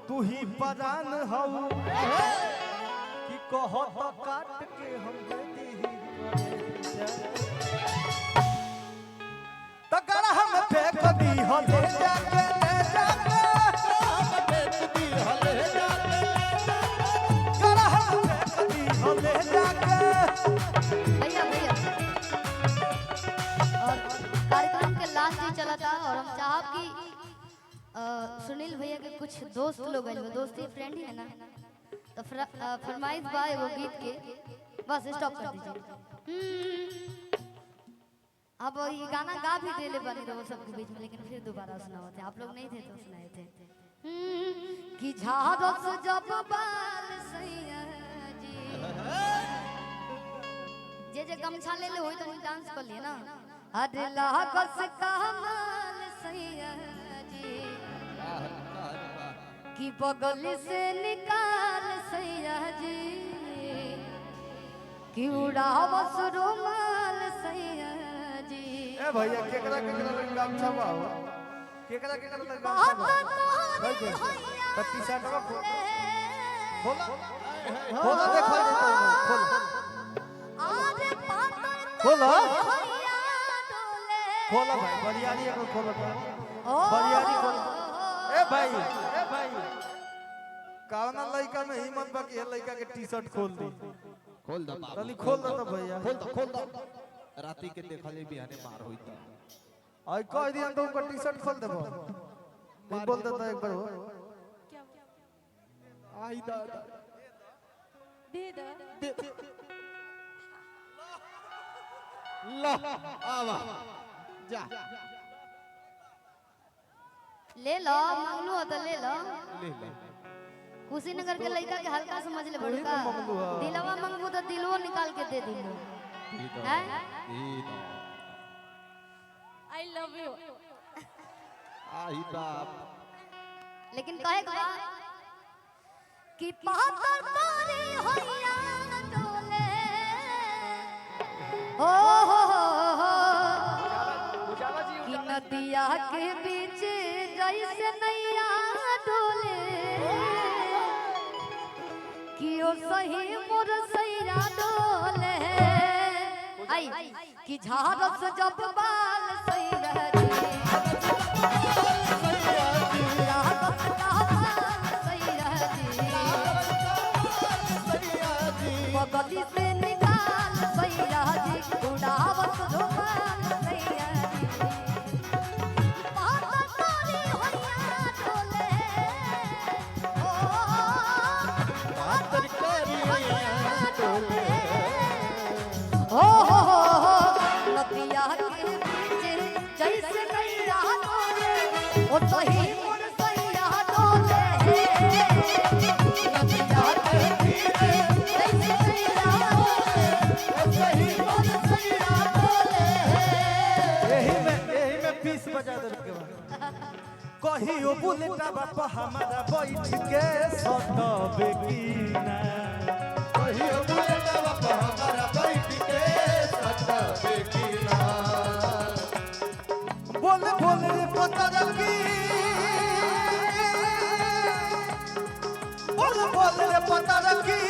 तू ही परान हो कि कहो तो काट के हम दे दी तो कर हम फेंक दी हो ले जाके ले जाके हम फेंक दी हो ले जाके कर हम फेंक दी हो ले जाके। भैया भैया और कार्यक्रम के लास्ट ही चला था और हम चाहब कि सुनील भैया के कुछ दोस्त लोग हैं, दोस्ती फ्रेंड ही है ना, तो फरमाइश बा वो गीत के बस स्टॉप कर दीजिए। अब ये गाना गा भी दे ले बनी रहो सबके बीच में, लेकिन फिर दोबारा सुनाते आप लोग नहीं थे तो सुनाए थे कि झारस जब बाल सैया जी जे गमछा ले ले होई तो डांस कर लिए ना। अरे लागस कमाल सैया जी कि बगल से निकाल सैया जी कि उड़ावस रुमाल सैया जी। ए भैया केकरा लगाम छावा हो केकरा लगाम छावा भाई पट्टी साटवा खोला खोला देखो खोला खोला खोला भाई बरियारी को खोला बरियारी खोला। ए भाई कावना लड़का में हिम्मत बाकी है लड़का के टी-शर्ट खोल दी खोल दो तनी खोल दो तो भैया खोल दो राती के देखले बिहाने मार होई त आई कह दिया तो उनका टी-शर्ट खोल देबो नहीं बोल देता एक बार हो आई दादा दे दो ला आवा जा ले लो मंगलू हो तो ले लो। ले ले कुशीनगर के लड़का के हल्का समझ ले बड़का दिलवा मंगबू तो दिलवो निकाल के दे दिलो हैं। आई लव यू आई बाप लेकिन कहे का कि पातर तारे होया डोले ओ हो कि नदिया के बीच जैसे नैया डोले कि ओ सही मोर सैया डोले आई कि झारस जब बाल सैया जी बगली से निकाल सैया जी उड़ावत धुमाल सैया जी पाता तारी होया डोले ओ पाता तारी होया डोले हो नदिया के बीच जैसे नैया डोले ओ सही मोर सैया डोले नदिया के बीच जैसे नैया डोले ओ सही मोर सैया डोले। यही में पीस बजा दे के बाद कहियो बुलेटा बापा हमारा बैठ के सटबे की ना कहियो बुलेटा बापा हमारा बैठ के सटबे की ना बोल बोल रे पता रखी बोल बोल रे पता रखी